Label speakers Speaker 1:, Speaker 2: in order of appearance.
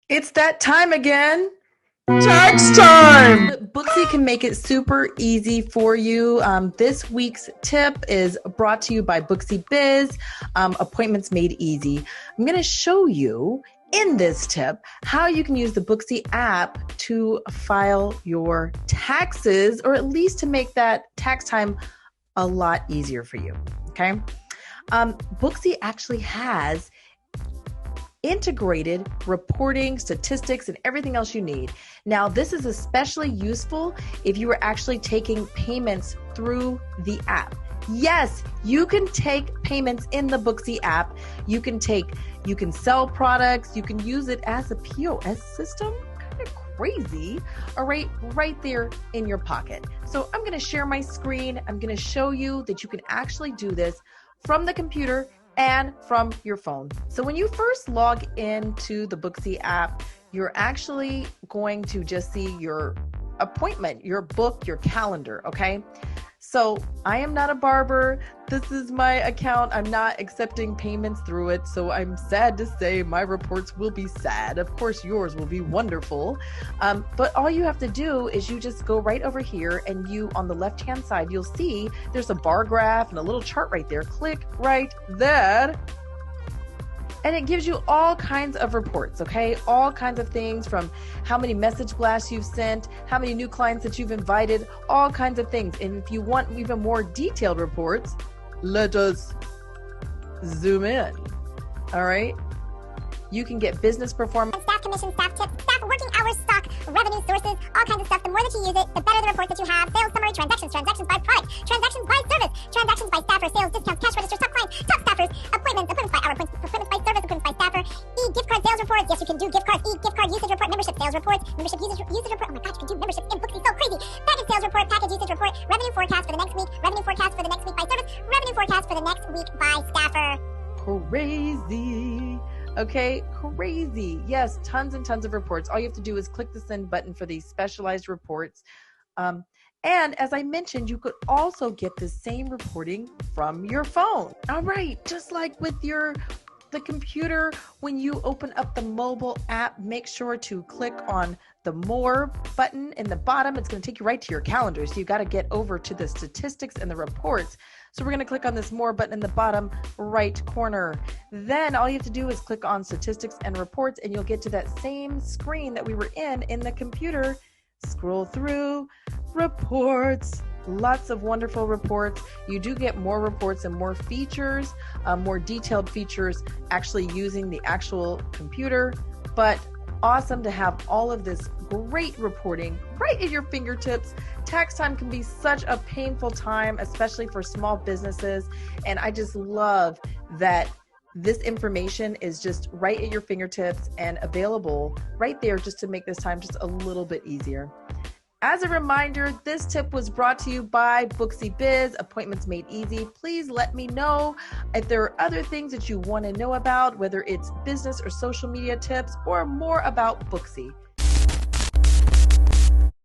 Speaker 1: It's that time again.
Speaker 2: Tax time!
Speaker 1: Booksy can make it super easy for you. This week's tip is brought to you by Booksy Biz, Appointments Made Easy. I'm going to show you in this tip how you can use the Booksy app to file your taxes, or at least to make that tax time a lot easier for you. Okay. Booksy actually has integrated reporting, statistics, and everything else you need. Now, this is especially useful if you are actually taking payments through the app. Yes, you can take payments in the Booksy app. You can sell products. You can use it as a POS system. Kind of crazy. All right there in your pocket. So I'm going to share my screen. I'm going to show you that you can actually do this from the computer and from your phone. So when you first log into the Booksy app, you're actually going to just see your appointment, your book, your calendar, okay? So I am not a barber. This is my account. I'm not accepting payments through it. So I'm sad to say my reports will be sad. Of course, yours will be wonderful. But all you have to do is you just go right over here, and you, on the left-hand side, you'll see there's a bar graph and a little chart right there. Click right there. And it gives you all kinds of reports, okay? All kinds of things, from how many message blasts you've sent, how many new clients that you've invited, all kinds of things. And if you want even more detailed reports, let us zoom in, all right? You can get business performance.
Speaker 3: Staff commission, staff tips, staff working hours, stock, revenue sources, all kinds of stuff. The more that you use it, the better the report that you have. Sales summary, transactions by product, transactions by service, transactions by staffer, sales, discounts, cash registers, top clients, top staffers, appointments by hour, appointments by service, appointments by staffer, e-gift card sales reports. Yes, you can do gift cards, e-gift card usage report, membership sales reports, membership usage report. Oh my gosh, you can do memberships in Booksy, so crazy. Package sales report, package usage report, revenue forecast for the next week, revenue forecast for the next week by service, revenue forecast for the next week by staffer.
Speaker 1: Crazy. Okay, crazy. Yes, tons and tons of reports. All you have to do is click the send button for these specialized reports. And as I mentioned, you could also get the same reporting from your phone. All right, just like with the computer, when you open up the mobile app, make sure to click on the more button in the bottom. It's going to take you right to your calendar. So you got to get over to the statistics and the reports. So we're going to click on this more button in the bottom right corner. Then all you have to do is click on statistics and reports, and you'll get to that same screen that we were in the computer. Scroll through reports. Lots of wonderful reports. You do get more reports and more features, more detailed features actually using the actual computer, but awesome to have all of this great reporting right at your fingertips. Tax time can be such a painful time, especially for small businesses, and I just love that this information is just right at your fingertips and available right there, just to make this time just a little bit easier. As a reminder, this tip was brought to you by Booksy Biz, Appointments Made Easy. Please let me know if there are other things that you want to know about, whether it's business or social media tips or more about Booksy.